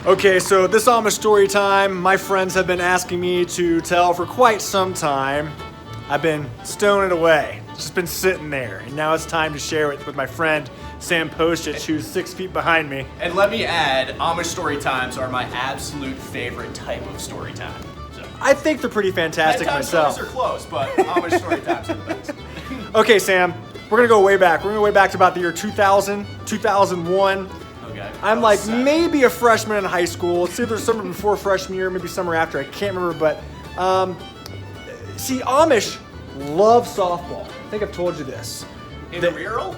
Okay, so this Amish story time, my friends have been asking me to tell for quite some time. I've been stoning it away, just been sitting there, and now it's time to share it with my friend Sam Postich, who's 6 feet behind me. And let me add, Amish story times are my absolute favorite type of story time. So, I think they're pretty fantastic bedtime myself. stories are close, but Amish story times are the best. Okay, Sam, we're gonna go way back. We're gonna go way back to about the year 2000, 2001. Okay. I'm like maybe a freshman in high school. It's either summer before freshman year, maybe summer after. I can't remember, but see, Amish love softball. I think I've told you this. Intramural?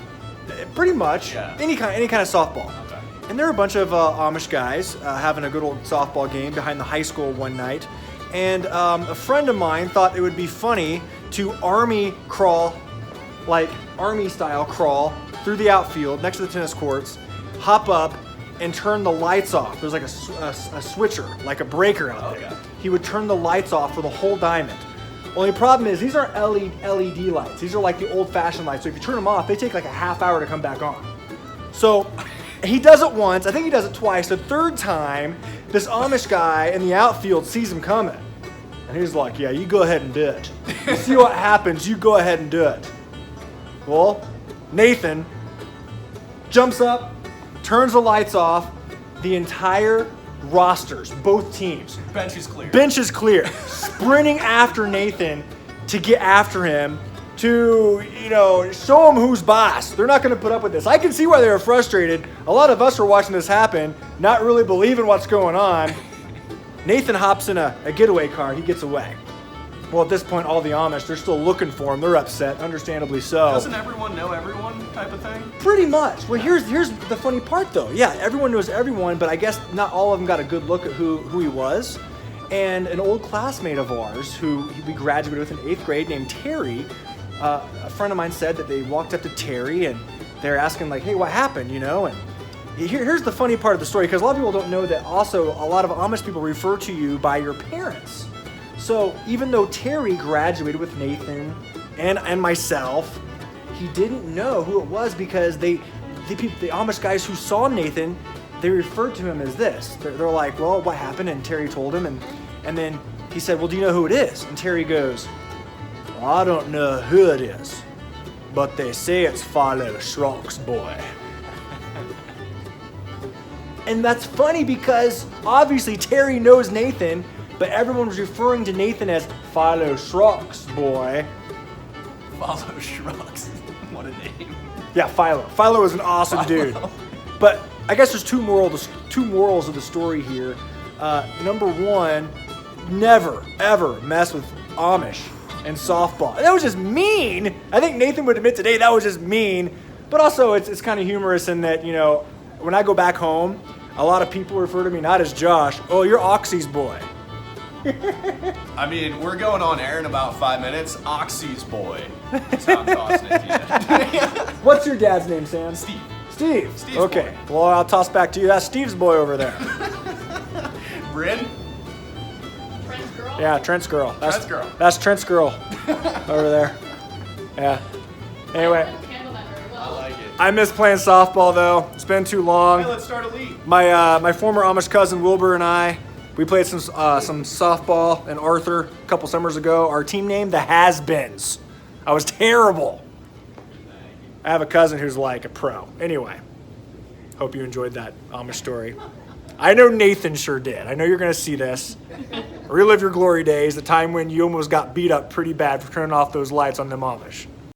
Pretty much. Yeah. Any kind of softball. Okay. And there were a bunch of Amish guys having a good old softball game behind the high school one night. And a friend of mine thought it would be funny to army crawl, like army style crawl, through the outfield next to the tennis courts, hop up, and turn the lights off. There's like a switcher, like a breaker out there. Okay. He would turn the lights off for the whole diamond. Only problem is these aren't LED lights. These are like the old-fashioned lights. So if you turn them off, they take like a half hour to come back on. So he does it once. I think he does it twice. The third time, this Amish guy in the outfield sees him coming. And he's like, yeah, you go ahead and do it. You see what happens, you go ahead and do it. Well, Nathan jumps up, turns the lights off. The entire rosters, both teams. Bench is clear. Bench is clear. Sprinting after Nathan to get after him to, show him who's boss. They're not going to put up with this. I can see why they were frustrated. A lot of us are watching this happen, not really believing what's going on. Nathan hops in a getaway car. He gets away. Well, at this point, all the Amish, they're still looking for him. They're upset, understandably so. Doesn't everyone know everyone type of thing? Pretty much. Well, here's the funny part, though. Yeah, everyone knows everyone, but I guess not all of them got a good look at who he was. And an old classmate of ours, who we graduated with in 8th grade, named Terry, a friend of mine said that they walked up to Terry and they're asking, like, hey, what happened, And here's the funny part of the story, because a lot of people don't know that also a lot of Amish people refer to you by your parents. So even though Terry graduated with Nathan and myself, he didn't know who it was because the Amish guys who saw Nathan, they referred to him as this. They're like, well, what happened? And Terry told him, and then he said, well, do you know who it is? And Terry goes, well, I don't know who it is, but they say it's Philo Schrock's boy. And that's funny because obviously Terry knows Nathan, but everyone was referring to Nathan as Philo Schrock's boy. Philo Schrock. What a name. Yeah, Philo. Philo is an awesome dude. But I guess there's two morals of the story here. Number one, never, ever mess with Amish and softball. That was just mean. I think Nathan would admit today that was just mean. But also, it's kind of humorous in that, when I go back home, a lot of people refer to me not as Josh. Oh, you're Oxy's boy. I mean, we're going on air in about 5 minutes. Oxy's boy. That's how I'm tossing it to you. What's your dad's name, Sam? Steve. Steve's okay. Boy. Well, I'll toss back to you. That's Steve's boy over there. Bryn? Trent's girl? Yeah, Trent's girl. Trent's girl. That's Trent's girl over there. Yeah. Anyway, I like it. I miss playing softball, though. It's been too long. Hey, let's start a league. My former Amish cousin Wilbur and I, we played some softball in Arthur a couple summers ago. Our team name, the Has-Beens. I was terrible. I have a cousin who's like a pro. Anyway, hope you enjoyed that Amish story. I know Nathan sure did. I know you're going to see this. Relive your glory days, the time when you almost got beat up pretty bad for turning off those lights on them Amish.